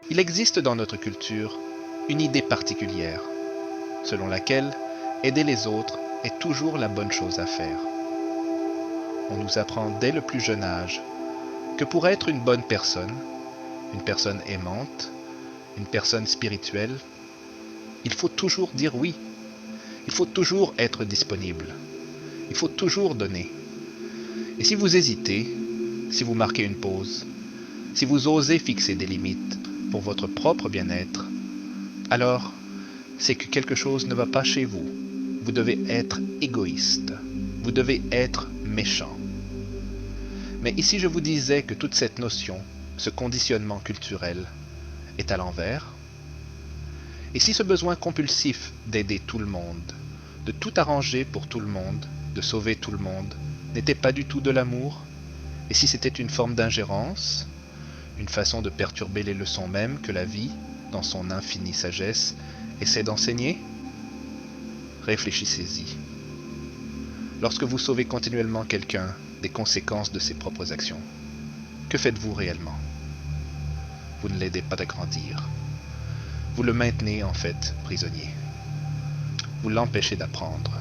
Il existe dans notre culture une idée particulière, selon laquelle aider les autres est toujours la bonne chose à faire. On nous apprend dès le plus jeune âge que pour être une bonne personne, une personne aimante, une personne spirituelle, il faut toujours dire oui. Il faut toujours être disponible. Il faut toujours donner. Et si vous hésitez, si vous marquez une pause, si vous osez fixer des limites pour votre propre bien-être, alors c'est que quelque chose ne va pas chez vous. Vous devez être égoïste. Vous devez être méchant. Mais ici je vous disais que toute cette notion, ce conditionnement culturel, est à l'envers. Et si ce besoin compulsif d'aider tout le monde, de tout arranger pour tout le monde, de sauver tout le monde, n'était pas du tout de l'amour, et si c'était une forme d'ingérence, une façon de perturber les leçons mêmes que la vie, dans son infinie sagesse, essaie d'enseigner, réfléchissez-y. Lorsque vous sauvez continuellement quelqu'un des conséquences de ses propres actions, que faites-vous réellement? Vous ne l'aidez pas à grandir. Vous le maintenez en fait prisonnier. Vous l'empêchez d'apprendre.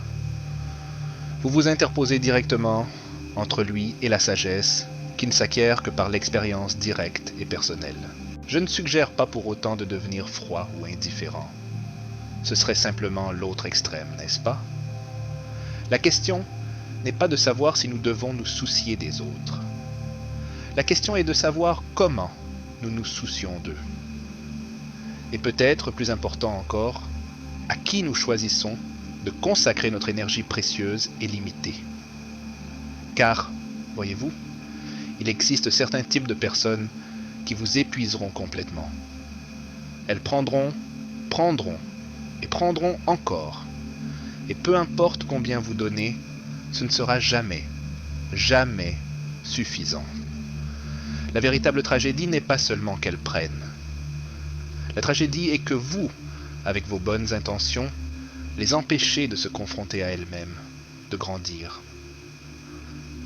Vous vous interposez directement entre lui et la sagesse qui ne s'acquiert que par l'expérience directe et personnelle. Je ne suggère pas pour autant de devenir froid ou indifférent. Ce serait simplement l'autre extrême, n'est-ce pas? La question n'est pas de savoir si nous devons nous soucier des autres. La question est de savoir comment nous nous soucions d'eux. Et peut-être, plus important encore, à qui nous choisissons de consacrer notre énergie précieuse et limitée. Car, voyez-vous, il existe certains types de personnes qui vous épuiseront complètement. Elles prendront et prendront encore. Et peu importe combien vous donnez, ce ne sera jamais suffisant. La véritable tragédie n'est pas seulement qu'elles prennent. La tragédie est que vous, avec vos bonnes intentions, les empêchez de se confronter à elles-mêmes, de grandir.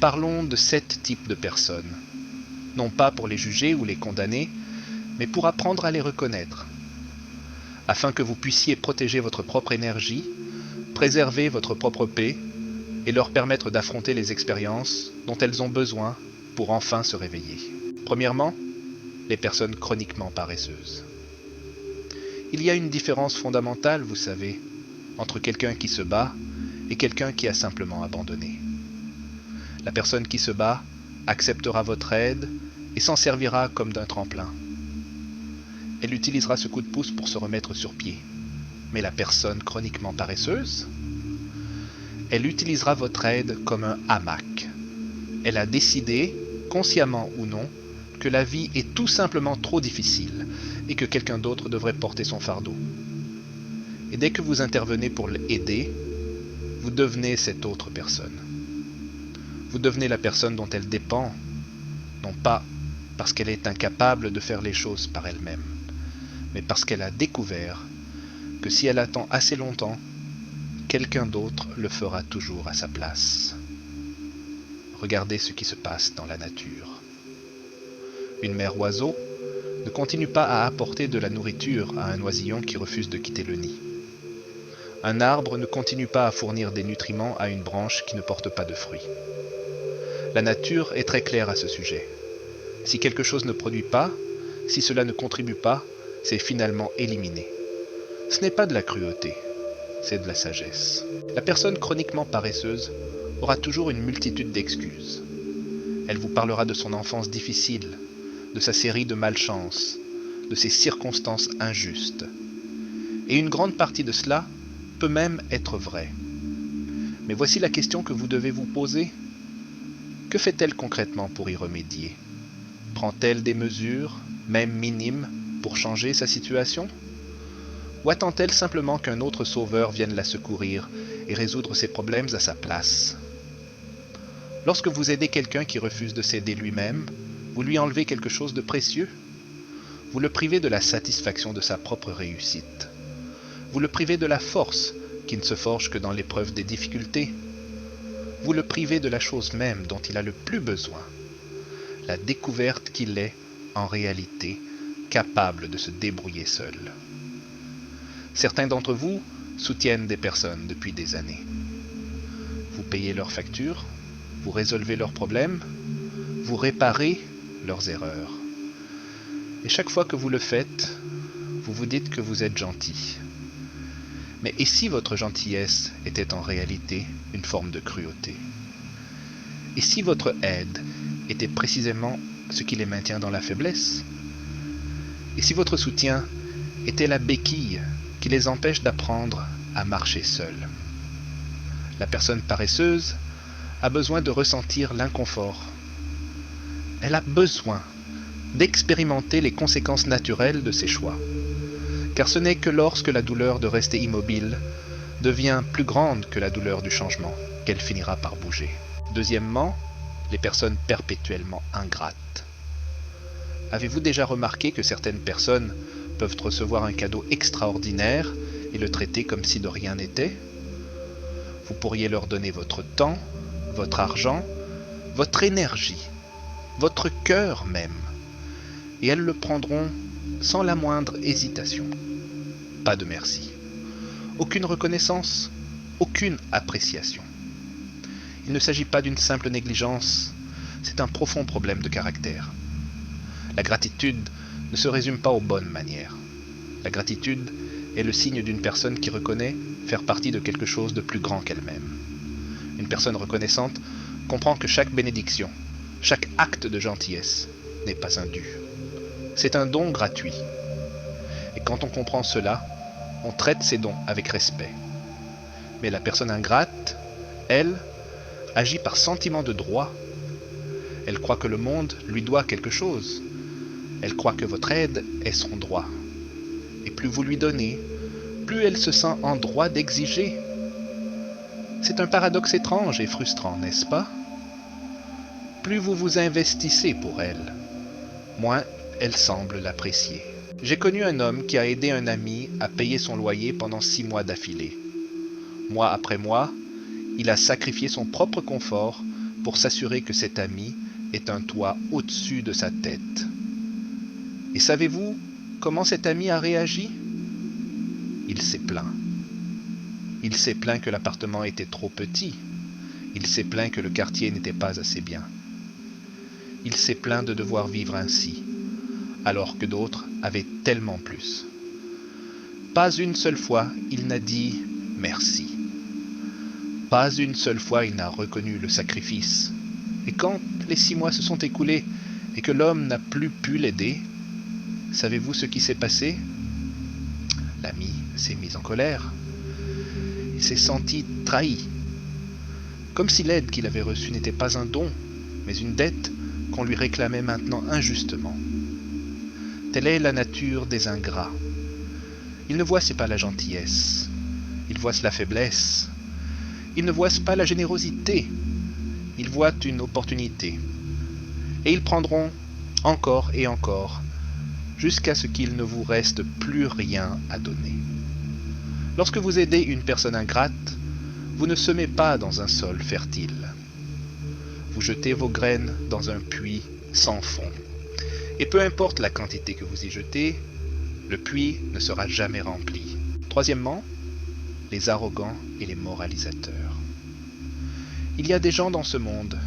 Parlons de 7 types de personnes, non pas pour les juger ou les condamner, mais pour apprendre à les reconnaître, afin que vous puissiez protéger votre propre énergie, préserver votre propre paix et leur permettre d'affronter les expériences dont elles ont besoin pour enfin se réveiller. Premièrement, les personnes chroniquement paresseuses. Il y a une différence fondamentale, vous savez, entre quelqu'un qui se bat et quelqu'un qui a simplement abandonné. La personne qui se bat acceptera votre aide et s'en servira comme d'un tremplin. Elle utilisera ce coup de pouce pour se remettre sur pied. Mais la personne chroniquement paresseuse, elle utilisera votre aide comme un hamac. Elle a décidé, consciemment ou non, que la vie est tout simplement trop difficile et que quelqu'un d'autre devrait porter son fardeau. Et dès que vous intervenez pour l'aider, vous devenez cette autre personne. Vous devenez la personne dont elle dépend, non pas parce qu'elle est incapable de faire les choses par elle-même, mais parce qu'elle a découvert que si elle attend assez longtemps, quelqu'un d'autre le fera toujours à sa place. Regardez ce qui se passe dans la nature. Une mère oiseau ne continue pas à apporter de la nourriture à un oisillon qui refuse de quitter le nid. Un arbre ne continue pas à fournir des nutriments à une branche qui ne porte pas de fruits. La nature est très claire à ce sujet. Si quelque chose ne produit pas, si cela ne contribue pas, c'est finalement éliminé. Ce n'est pas de la cruauté, c'est de la sagesse. La personne chroniquement paresseuse aura toujours une multitude d'excuses. Elle vous parlera de son enfance difficile, de sa série de malchances, de ses circonstances injustes. Et une grande partie de cela peut même être vrai. Mais voici la question que vous devez vous poser. Que fait-elle concrètement pour y remédier? Prend-elle des mesures, même minimes, pour changer sa situation? Ou attend-elle simplement qu'un autre sauveur vienne la secourir et résoudre ses problèmes à sa place? Lorsque vous aidez quelqu'un qui refuse de s'aider lui-même, vous lui enlevez quelque chose de précieux. Vous le privez de la satisfaction de sa propre réussite. Vous le privez de la force qui ne se forge que dans l'épreuve des difficultés. Vous le privez de la chose même dont il a le plus besoin, la découverte qu'il est, en réalité, incapable de se débrouiller seul. Certains d'entre vous soutiennent des personnes depuis des années. Vous payez leurs factures, vous résolvez leurs problèmes, vous réparez leurs erreurs. Et chaque fois que vous le faites, vous vous dites que vous êtes gentil. Mais et si votre gentillesse était en réalité une forme de cruauté? Et si votre aide était précisément ce qui les maintient dans la faiblesse? Et si votre soutien était la béquille qui les empêche d'apprendre à marcher seuls? La personne paresseuse a besoin de ressentir l'inconfort. Elle a besoin d'expérimenter les conséquences naturelles de ses choix. Car ce n'est que lorsque la douleur de rester immobile devient plus grande que la douleur du changement qu'elle finira par bouger. Deuxièmement, les personnes perpétuellement ingrates. Avez-vous déjà remarqué que certaines personnes peuvent recevoir un cadeau extraordinaire et le traiter comme si de rien n'était? Vous pourriez leur donner votre temps, votre argent, votre énergie, votre cœur même, et elles le prendront sans la moindre hésitation. Pas de merci. Aucune reconnaissance, aucune appréciation. Il ne s'agit pas d'une simple négligence, c'est un profond problème de caractère. La gratitude ne se résume pas aux bonnes manières. La gratitude est le signe d'une personne qui reconnaît faire partie de quelque chose de plus grand qu'elle-même. Une personne reconnaissante comprend que chaque bénédiction, chaque acte de gentillesse n'est pas un dû. C'est un don gratuit. Et quand on comprend cela, on traite ces dons avec respect. Mais la personne ingrate, elle, agit par sentiment de droit. Elle croit que le monde lui doit quelque chose. Elle croit que votre aide est son droit. Et plus vous lui donnez, plus elle se sent en droit d'exiger. C'est un paradoxe étrange et frustrant, n'est-ce pas? Plus vous vous investissez pour elle, moins elle semble l'apprécier. J'ai connu un homme qui a aidé un ami à payer son loyer pendant 6 mois d'affilée. Mois après mois, il a sacrifié son propre confort pour s'assurer que cet ami ait un toit au-dessus de sa tête. Et savez-vous comment cet ami a réagi? Il s'est plaint. Il s'est plaint que l'appartement était trop petit. Il s'est plaint que le quartier n'était pas assez bien. Il s'est plaint de devoir vivre ainsi, alors que d'autres avaient tellement plus. Pas une seule fois il n'a dit merci. Pas une seule fois il n'a reconnu le sacrifice. Et quand les 6 mois se sont écoulés et que l'homme n'a plus pu l'aider, savez-vous ce qui s'est passé? L'ami s'est mis en colère. Il s'est senti trahi. Comme si l'aide qu'il avait reçue n'était pas un don, mais une dette qu'on lui réclamait maintenant injustement. Telle est la nature des ingrats. Ils ne voient pas la gentillesse, ils voient la faiblesse, ils ne voient pas la générosité, ils voient une opportunité. Et ils prendront encore et encore, jusqu'à ce qu'il ne vous reste plus rien à donner. Lorsque vous aidez une personne ingrate, vous ne semez pas dans un sol fertile. Vous jetez vos graines dans un puits sans fond. Et peu importe la quantité que vous y jetez, le puits ne sera jamais rempli. Troisièmement, les arrogants et les moralisateurs. Il y a des gens dans ce monde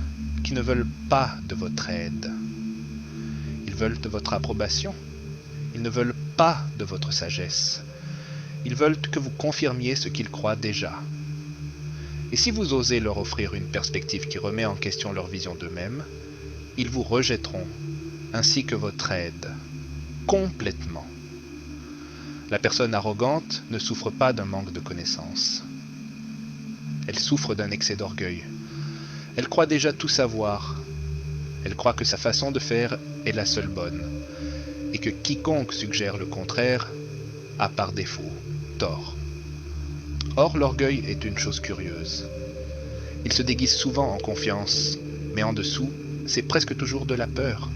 qui ne veulent pas de votre aide. Ils veulent de votre approbation. Ils ne veulent pas de votre sagesse. Ils veulent que vous confirmiez ce qu'ils croient déjà. Et si vous osez leur offrir une perspective qui remet en question leur vision d'eux-mêmes, ils vous rejetteront, ainsi que votre aide, complètement. La personne arrogante ne souffre pas d'un manque de connaissances. Elle souffre d'un excès d'orgueil. Elle croit déjà tout savoir. Elle croit que sa façon de faire est la seule bonne, et que quiconque suggère le contraire a par défaut tort. Or, l'orgueil est une chose curieuse. Il se déguise souvent en confiance, mais en dessous, c'est presque toujours de la peur.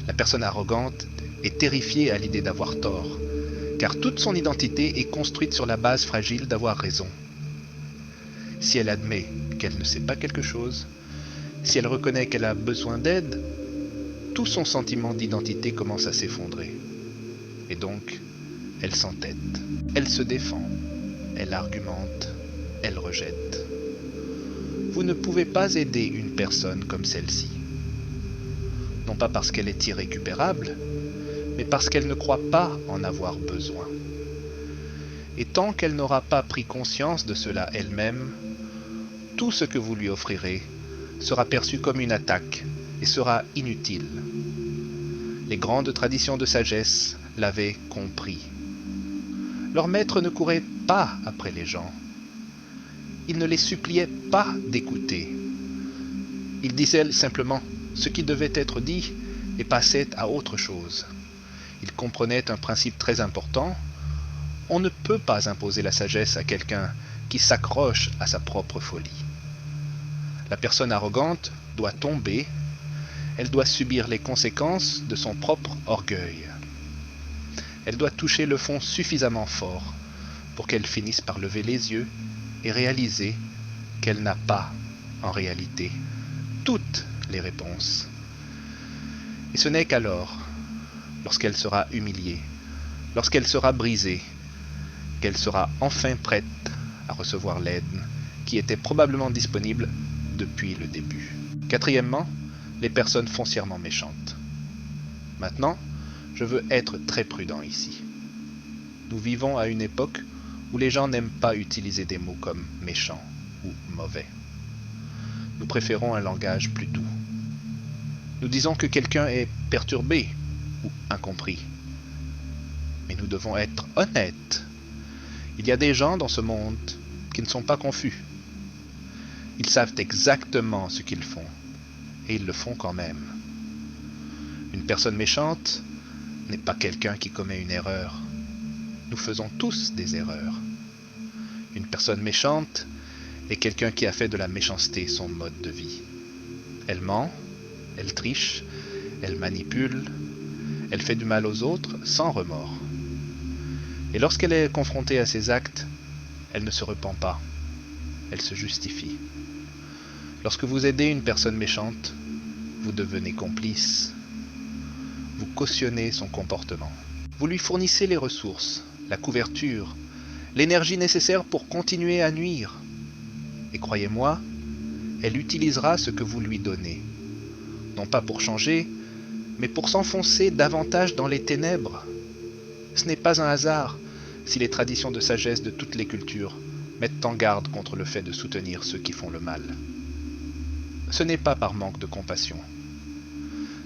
La personne arrogante est terrifiée à l'idée d'avoir tort, car toute son identité est construite sur la base fragile d'avoir raison. Si elle admet qu'elle ne sait pas quelque chose, si elle reconnaît qu'elle a besoin d'aide, tout son sentiment d'identité commence à s'effondrer. Et donc, elle s'entête, elle se défend, elle argumente, elle rejette. Vous ne pouvez pas aider une personne comme celle-ci. Non pas parce qu'elle est irrécupérable, mais parce qu'elle ne croit pas en avoir besoin. Et tant qu'elle n'aura pas pris conscience de cela elle-même, tout ce que vous lui offrirez sera perçu comme une attaque et sera inutile. Les grandes traditions de sagesse l'avaient compris. Leurs maîtres ne couraient pas après les gens. Ils ne les suppliaient pas d'écouter. Ils disaient simplement ce qui devait être dit et passaient à autre chose. Ils comprenaient un principe très important. On ne peut pas imposer la sagesse à quelqu'un qui s'accroche à sa propre folie. La personne arrogante doit tomber, elle doit subir les conséquences de son propre orgueil. Elle doit toucher le fond suffisamment fort pour qu'elle finisse par lever les yeux et réaliser qu'elle n'a pas, en réalité, toutes les réponses. Et ce n'est qu'alors, lorsqu'elle sera humiliée, lorsqu'elle sera brisée, qu'elle sera enfin prête à recevoir l'aide qui était probablement disponible depuis le début. Quatrièmement, les personnes foncièrement méchantes. Maintenant, je veux être très prudent ici. Nous vivons à une époque où les gens n'aiment pas utiliser des mots comme méchant ou mauvais. Nous préférons un langage plus doux. Nous disons que quelqu'un est perturbé ou incompris. Mais nous devons être honnêtes. Il y a des gens dans ce monde qui ne sont pas confus. Ils savent exactement ce qu'ils font, et ils le font quand même. Une personne méchante n'est pas quelqu'un qui commet une erreur. Nous faisons tous des erreurs. Une personne méchante est quelqu'un qui a fait de la méchanceté son mode de vie. Elle ment, elle triche, elle manipule, elle fait du mal aux autres sans remords. Et lorsqu'elle est confrontée à ces actes, elle ne se repent pas, elle se justifie. Lorsque vous aidez une personne méchante, vous devenez complice. Vous cautionnez son comportement. Vous lui fournissez les ressources, la couverture, l'énergie nécessaire pour continuer à nuire. Et croyez-moi, elle utilisera ce que vous lui donnez. Non pas pour changer, mais pour s'enfoncer davantage dans les ténèbres. Ce n'est pas un hasard si les traditions de sagesse de toutes les cultures mettent en garde contre le fait de soutenir ceux qui font le mal. Ce n'est pas par manque de compassion.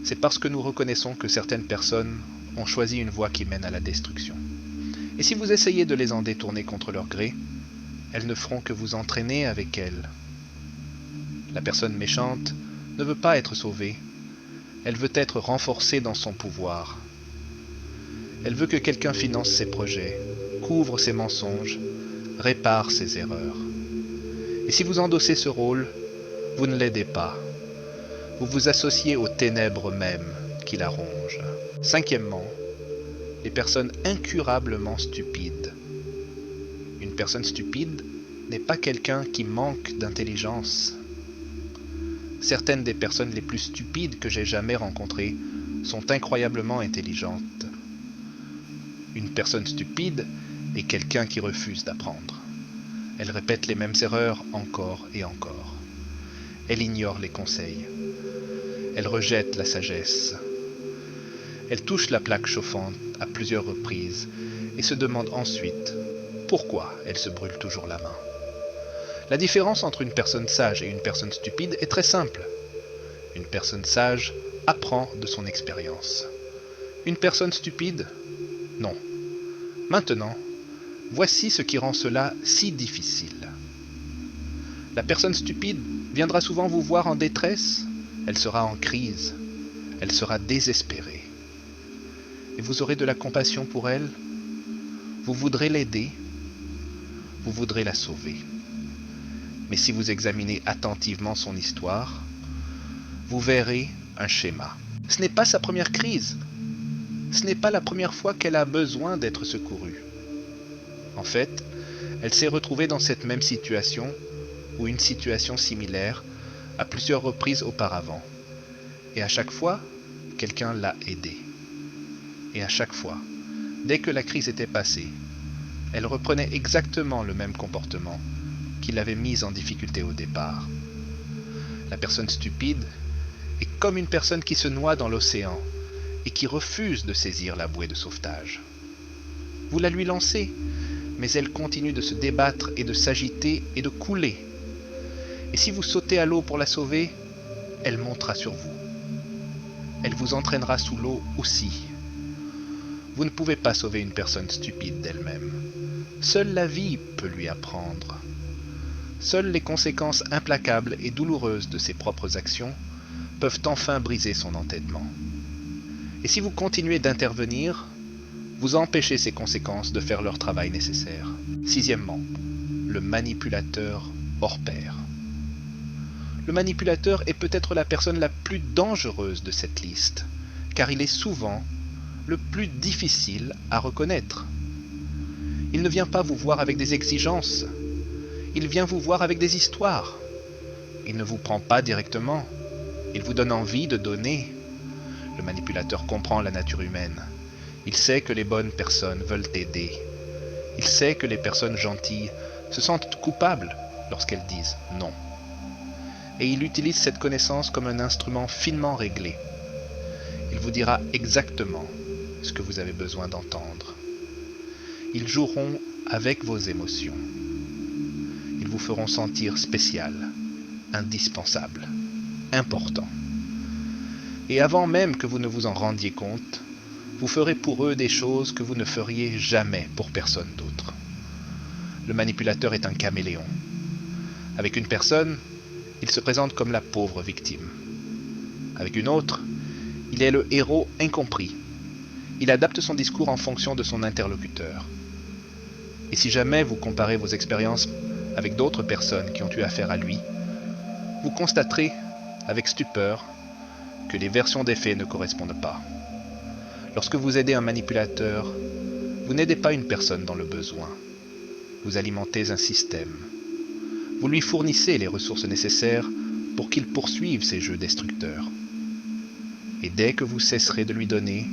C'est parce que nous reconnaissons que certaines personnes ont choisi une voie qui mène à la destruction. Et si vous essayez de les en détourner contre leur gré, elles ne feront que vous entraîner avec elles. La personne méchante ne veut pas être sauvée, elle veut être renforcée dans son pouvoir. Elle veut que quelqu'un finance ses projets, couvre ses mensonges, répare ses erreurs. Et si vous endossez ce rôle, vous ne l'aidez pas. Vous vous associez aux ténèbres mêmes qui la rongent. Cinquièmement, les personnes incurablement stupides. Une personne stupide n'est pas quelqu'un qui manque d'intelligence. Certaines des personnes les plus stupides que j'ai jamais rencontrées sont incroyablement intelligentes. Une personne stupide est quelqu'un qui refuse d'apprendre. Elle répète les mêmes erreurs encore et encore. Elle ignore les conseils. Elle rejette la sagesse. Elle touche la plaque chauffante à plusieurs reprises et se demande ensuite pourquoi elle se brûle toujours la main. La différence entre une personne sage et une personne stupide est très simple. Une personne sage apprend de son expérience. Une personne stupide, non. Maintenant, voici ce qui rend cela si difficile. La personne stupide viendra souvent vous voir en détresse, elle sera en crise, elle sera désespérée. Et vous aurez de la compassion pour elle, vous voudrez l'aider, vous voudrez la sauver. Mais si vous examinez attentivement son histoire, vous verrez un schéma. Ce n'est pas sa première crise. Ce n'est pas la première fois qu'elle a besoin d'être secourue. En fait, elle s'est retrouvée dans cette même situation ou une situation similaire à plusieurs reprises auparavant. Et à chaque fois quelqu'un l'a aidée. Et à chaque fois, dès que la crise était passée, elle reprenait exactement le même comportement qui l'avait mise en difficulté au départ. La personne stupide est comme une personne qui se noie dans l'océan et qui refuse de saisir la bouée de sauvetage. Vous la lui lancez, mais elle continue de se débattre et de s'agiter et de couler. Et si vous sautez à l'eau pour la sauver, elle montera sur vous. Elle vous entraînera sous l'eau aussi. Vous ne pouvez pas sauver une personne stupide d'elle-même. Seule la vie peut lui apprendre. Seules les conséquences implacables et douloureuses de ses propres actions peuvent enfin briser son entêtement. Et si vous continuez d'intervenir, vous empêchez ces conséquences de faire leur travail nécessaire. Sixièmement, le manipulateur hors pair. Le manipulateur est peut-être la personne la plus dangereuse de cette liste, car il est souvent le plus difficile à reconnaître. Il ne vient pas vous voir avec des exigences, il vient vous voir avec des histoires. Il ne vous prend pas directement, il vous donne envie de donner. Le manipulateur comprend la nature humaine. Il sait que les bonnes personnes veulent aider. Il sait que les personnes gentilles se sentent coupables lorsqu'elles disent non. Et il utilise cette connaissance comme un instrument finement réglé. Il vous dira exactement ce que vous avez besoin d'entendre. Ils joueront avec vos émotions. Ils vous feront sentir spécial, indispensable, important. Et avant même que vous ne vous en rendiez compte, vous ferez pour eux des choses que vous ne feriez jamais pour personne d'autre. Le manipulateur est un caméléon. Avec une personne, il se présente comme la pauvre victime. Avec une autre, il est le héros incompris. Il adapte son discours en fonction de son interlocuteur. Et si jamais vous comparez vos expériences avec d'autres personnes qui ont eu affaire à lui, vous constaterez avec stupeur que les versions des faits ne correspondent pas. Lorsque vous aidez un manipulateur, vous n'aidez pas une personne dans le besoin. Vous alimentez un système. Vous lui fournissez les ressources nécessaires pour qu'il poursuive ses jeux destructeurs. Et dès que vous cesserez de lui donner,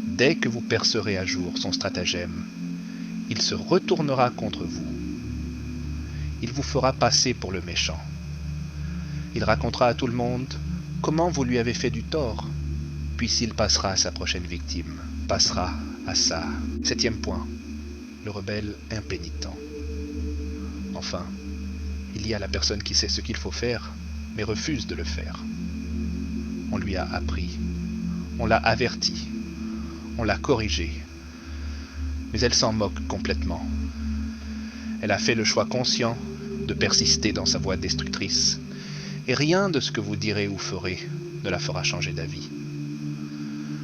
dès que vous percerez à jour son stratagème, il se retournera contre vous. Il vous fera passer pour le méchant. Il racontera à tout le monde comment vous lui avez fait du tort, puis il passera à sa prochaine victime, passera à ça. Septième point, le rebelle impénitent. Enfin, il y a la personne qui sait ce qu'il faut faire, mais refuse de le faire. On lui a appris, on l'a averti, on l'a corrigé, mais elle s'en moque complètement. Elle a fait le choix conscient de persister dans sa voie destructrice, et rien de ce que vous direz ou ferez ne la fera changer d'avis.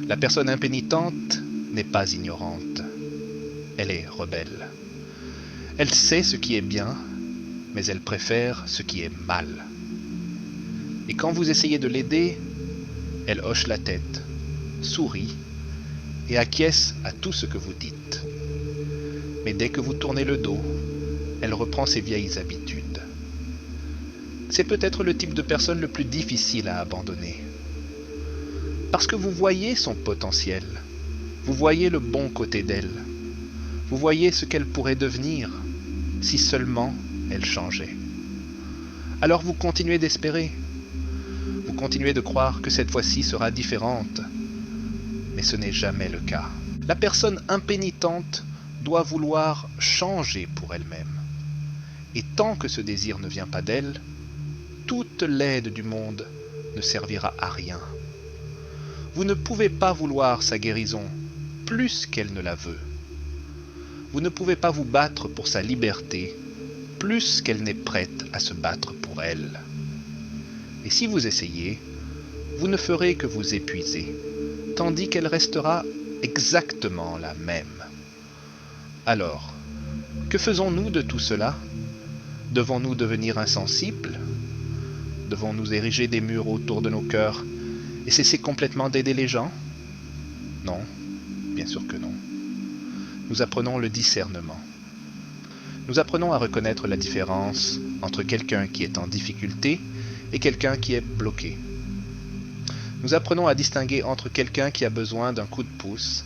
La personne impénitente n'est pas ignorante, elle est rebelle. Elle sait ce qui est bien, mais elle préfère ce qui est mal. Et quand vous essayez de l'aider, elle hoche la tête, sourit et acquiesce à tout ce que vous dites. Mais dès que vous tournez le dos, elle reprend ses vieilles habitudes. C'est peut-être le type de personne le plus difficile à abandonner. Parce que vous voyez son potentiel, vous voyez le bon côté d'elle, vous voyez ce qu'elle pourrait devenir si seulement elle changeait. Alors vous continuez d'espérer, vous continuez de croire que cette fois-ci sera différente, mais ce n'est jamais le cas. La personne impénitente doit vouloir changer pour elle-même. Et tant que ce désir ne vient pas d'elle, toute l'aide du monde ne servira à rien. Vous ne pouvez pas vouloir sa guérison plus qu'elle ne la veut. Vous ne pouvez pas vous battre pour sa liberté plus qu'elle n'est prête à se battre pour elle. Et si vous essayez, vous ne ferez que vous épuiser, tandis qu'elle restera exactement la même. Alors, que faisons-nous de tout cela? Devons-nous devenir insensibles? Devons-nous ériger des murs autour de nos cœurs et cesser complètement d'aider les gens? Non, bien sûr que non. Nous apprenons le discernement. Nous apprenons à reconnaître la différence entre quelqu'un qui est en difficulté et quelqu'un qui est bloqué. Nous apprenons à distinguer entre quelqu'un qui a besoin d'un coup de pouce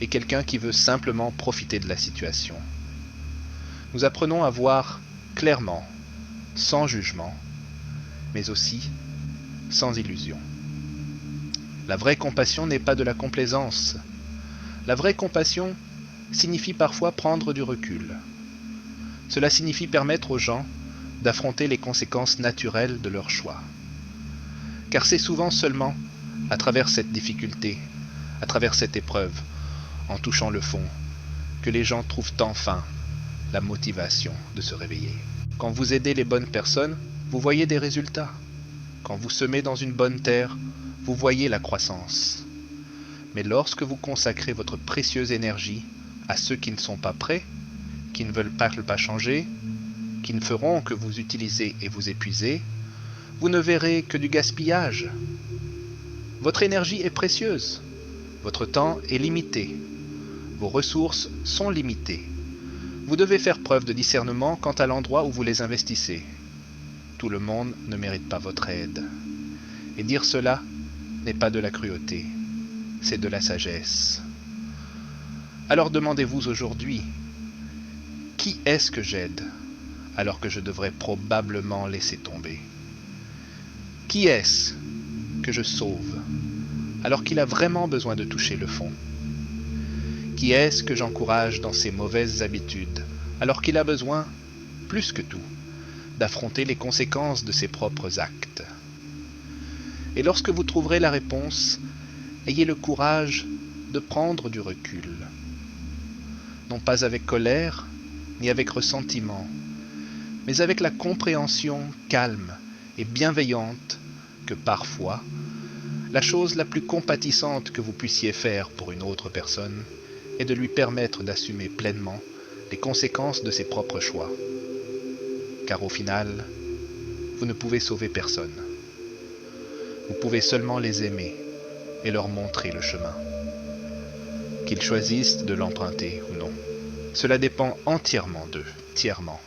et quelqu'un qui veut simplement profiter de la situation. Nous apprenons à voir clairement, sans jugement, mais aussi sans illusion. La vraie compassion n'est pas de la complaisance. La vraie compassion signifie parfois prendre du recul. Cela signifie permettre aux gens d'affronter les conséquences naturelles de leur choix. Car c'est souvent seulement à travers cette difficulté, à travers cette épreuve, en touchant le fond, que les gens trouvent enfin la motivation de se réveiller. Quand vous aidez les bonnes personnes, vous voyez des résultats. Quand vous semez dans une bonne terre, vous voyez la croissance. Mais lorsque vous consacrez votre précieuse énergie à ceux qui ne sont pas prêts, qui ne veulent pas changer, qui ne feront que vous utiliser et vous épuiser, vous ne verrez que du gaspillage. Votre énergie est précieuse, votre temps est limité, vos ressources sont limitées. Vous devez faire preuve de discernement quant à l'endroit où vous les investissez. Tout le monde ne mérite pas votre aide. Et dire cela n'est pas de la cruauté, c'est de la sagesse. Alors demandez-vous aujourd'hui, qui est-ce que j'aide alors que je devrais probablement laisser tomber? Qui est-ce que je sauve alors qu'il a vraiment besoin de toucher le fond? Qui est-ce que j'encourage dans ses mauvaises habitudes alors qu'il a besoin, plus que tout, d'affronter les conséquences de ses propres actes? Et lorsque vous trouverez la réponse, ayez le courage de prendre du recul. Non pas avec colère, ni avec ressentiment, mais avec la compréhension calme et bienveillante que parfois, la chose la plus compatissante que vous puissiez faire pour une autre personne est de lui permettre d'assumer pleinement les conséquences de ses propres choix. Car au final, vous ne pouvez sauver personne. Vous pouvez seulement les aimer et leur montrer le chemin. Qu'ils choisissent de l'emprunter ou non. Cela dépend entièrement d'eux, entièrement.